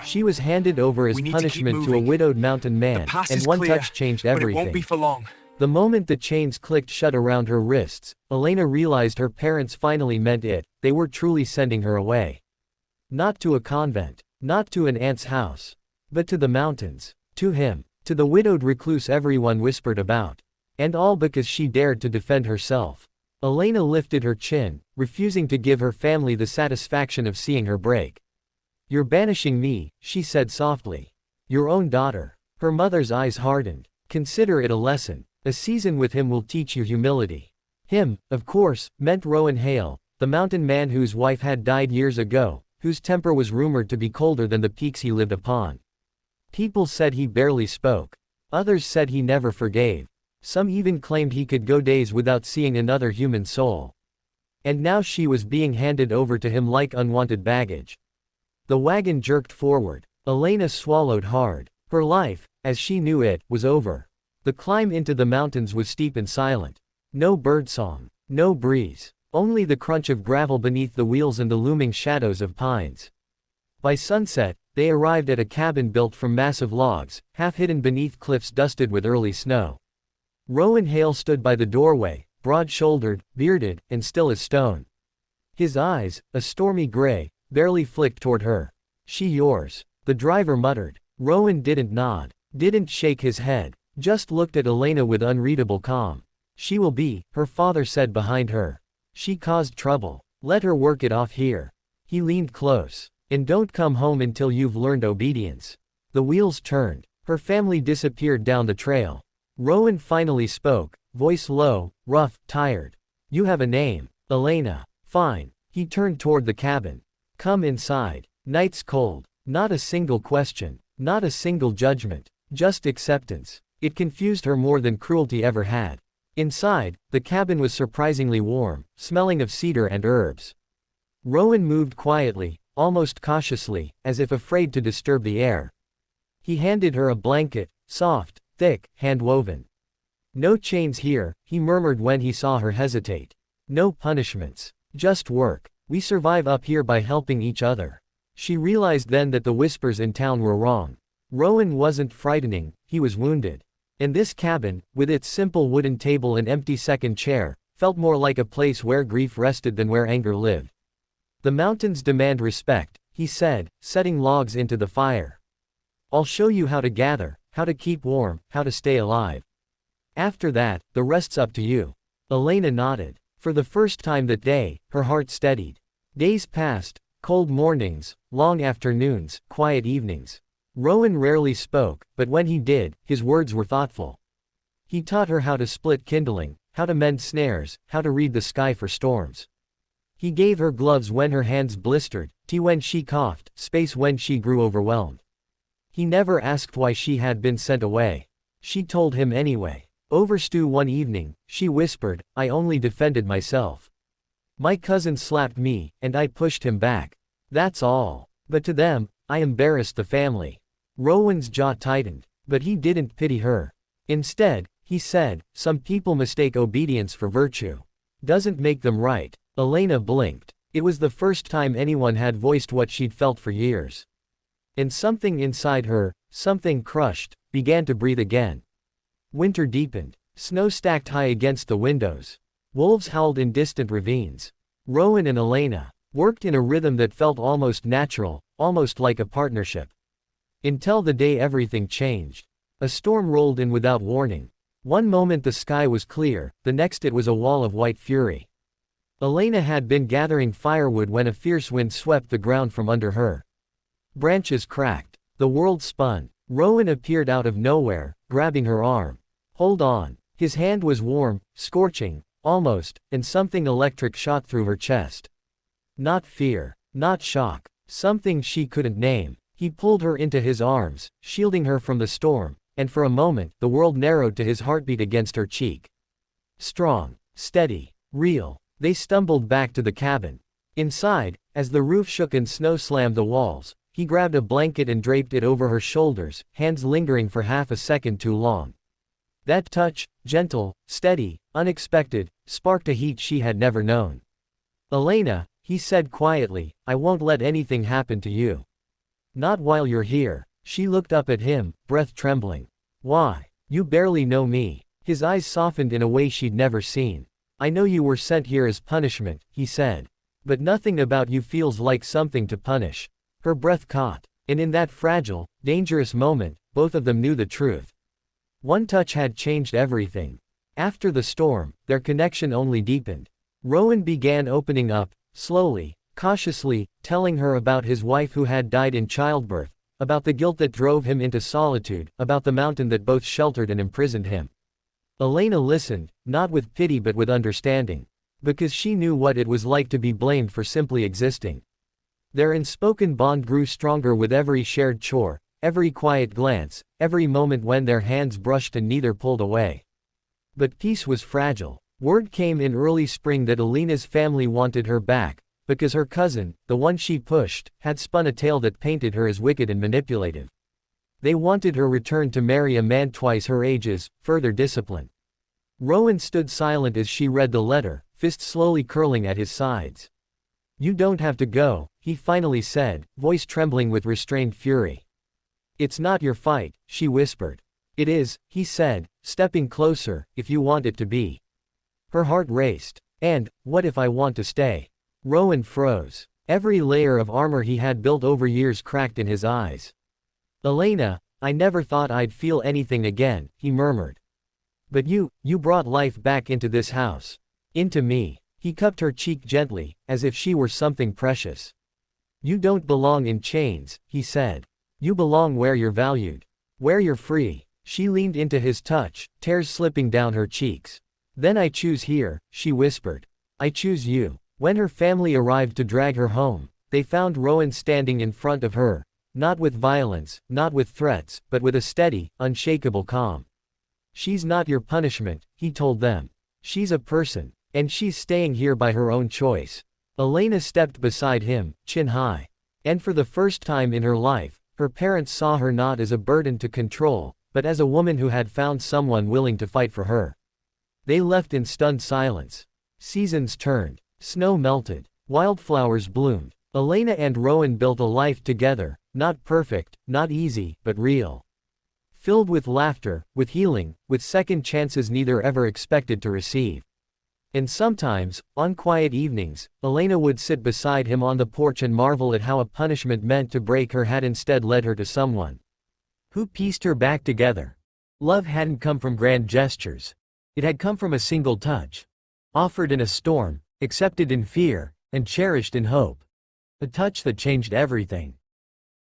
She was handed over as We need to keep punishment to a moving. widowed mountain The man, path and is one clear, touch changed but it won't everything. be for long. The moment the chains clicked shut around her wrists, Elena realized her parents finally meant it. They were truly sending her away. Not to a convent, not to an aunt's house, but to the mountains, to him, to the widowed recluse everyone whispered about. And all because she dared to defend herself. Elena lifted her chin, refusing to give her family the satisfaction of seeing her break. "You're banishing me," she said softly. "Your own daughter." Her mother's eyes hardened. "Consider it a lesson. A season with him will teach you humility." Him, of course, meant Rowan Hale, the mountain man whose wife had died years ago, whose temper was rumored to be colder than the peaks he lived upon. People said he barely spoke. Others said he never forgave. Some even claimed he could go days without seeing another human soul. And now she was being handed over to him like unwanted baggage. The wagon jerked forward. Elena swallowed hard. Her life, as she knew it, was over. The climb into the mountains was steep and silent. No birdsong, no breeze, only the crunch of gravel beneath the wheels and the looming shadows of pines. By sunset, they arrived at a cabin built from massive logs, half hidden beneath cliffs dusted with early snow. Rowan Hale stood by the doorway, broad-shouldered, bearded, and still as stone. His eyes, a stormy gray, barely flicked toward her. "She yours," the driver muttered. Rowan didn't nod, didn't shake his head, just looked at Elena with unreadable calm. "She will be," her father said behind her. "She caused trouble. Let her work it off here." He leaned close. "And don't come home until you've learned obedience." The wheels turned. Her family disappeared down the trail. Rowan finally spoke, voice low, rough, tired. "You have a name, Elena." "Fine." He turned toward the cabin. "Come inside." Night's cold. Not a single question. Not a single judgment. Just acceptance. It confused her more than cruelty ever had. Inside, the cabin was surprisingly warm, smelling of cedar and herbs. Rowan moved quietly, almost cautiously, as if afraid to disturb the air. He handed her a blanket, soft, thick, hand-woven. "No chains here," he murmured when he saw her hesitate. "No punishments. Just work. We survive up here by helping each other." She realized then that the whispers in town were wrong. Rowan wasn't frightening, he was wounded. And this cabin, with its simple wooden table and empty second chair, felt more like a place where grief rested than where anger lived. "The mountains demand respect," he said, setting logs into the fire. "I'll show you how to gather, how to keep warm, how to stay alive. After that, the rest's up to you." Elena nodded. For the first time that day, her heart steadied. Days passed, cold mornings, long afternoons, quiet evenings. Rowan rarely spoke, but when he did, his words were thoughtful. He taught her how to split kindling, how to mend snares, how to read the sky for storms. He gave her gloves when her hands blistered, tea when she coughed, space when she grew overwhelmed. He never asked why she had been sent away. She told him anyway. Over stew one evening, she whispered, "I only defended myself. My cousin slapped me, and I pushed him back. That's all. But to them, I embarrassed the family." Rowan's jaw tightened. But he didn't pity her. Instead, he said, "Some people mistake obedience for virtue. Doesn't make them right." Elena blinked. It was the first time anyone had voiced what she'd felt for years. And something inside her, something crushed, began to breathe again. Winter deepened. Snow stacked high against the windows. Wolves howled in distant ravines. Rowan and Elena worked in a rhythm that felt almost natural, almost like a partnership. Until the day everything changed. A storm rolled in without warning. One moment the sky was clear, the next it was a wall of white fury. Elena had been gathering firewood when a fierce wind swept the ground from under her. Branches cracked. The world spun. Rowan appeared out of nowhere, grabbing her arm. "Hold on." His hand was warm, scorching, almost, and something electric shot through her chest. Not fear, not shock, something she couldn't name. He pulled her into his arms, shielding her from the storm, and for a moment, the world narrowed to his heartbeat against her cheek. Strong, steady, real. They stumbled back to the cabin. Inside, as the roof shook and snow slammed the walls, he grabbed a blanket and draped it over her shoulders, hands lingering for half a second too long. That touch, gentle, steady, unexpected, sparked a heat she had never known. "Elena," he said quietly, "I won't let anything happen to you." Not while you're here. She looked up at him, breath trembling. Why? You barely know me. His eyes softened in a way she'd never seen. I know you were sent here as punishment, he said. But nothing about you feels like something to punish. Her breath caught. And in that fragile, dangerous moment, both of them knew the truth. One touch had changed everything. After the storm, their connection only deepened. Rowan began opening up, slowly, cautiously, telling her about his wife who had died in childbirth, about the guilt that drove him into solitude, about the mountain that both sheltered and imprisoned him. Elena listened, not with pity but with understanding. Because she knew what it was like to be blamed for simply existing. Their unspoken bond grew stronger with every shared chore, every quiet glance, every moment when their hands brushed and neither pulled away. But peace was fragile. Word came in early spring that Elena's family wanted her back, because her cousin, the one she pushed, had spun a tale that painted her as wicked and manipulative. They wanted her returned to marry a man twice her age's, further discipline. Rowan stood silent as she read the letter, fist slowly curling at his sides. You don't have to go, he finally said, voice trembling with restrained fury. It's not your fight, she whispered. It is, he said, stepping closer, if you want it to be. Her heart raced. And, what if I want to stay? Rowan froze. Every layer of armor he had built over years cracked in his eyes. Elena, I never thought I'd feel anything again, he murmured. But you brought life back into this house. Into me. He cupped her cheek gently, as if she were something precious. You don't belong in chains, he said. You belong where you're valued. Where you're free. She leaned into his touch, tears slipping down her cheeks. Then I choose here, she whispered. I choose you. When her family arrived to drag her home, they found Rowan standing in front of her, not with violence, not with threats, but with a steady, unshakable calm. She's not your punishment, he told them. She's a person, and she's staying here by her own choice. Elena stepped beside him, chin high. And for the first time in her life, her parents saw her not as a burden to control, but as a woman who had found someone willing to fight for her. They left in stunned silence. Seasons turned. Snow melted. Wildflowers bloomed. Elena and Rowan built a life together, not perfect, not easy, but real. Filled with laughter, with healing, with second chances neither ever expected to receive. And sometimes, on quiet evenings, Elena would sit beside him on the porch and marvel at how a punishment meant to break her had instead led her to someone who pieced her back together. Love hadn't come from grand gestures. It had come from a single touch. Offered in a storm, accepted in fear, and cherished in hope. A touch that changed everything.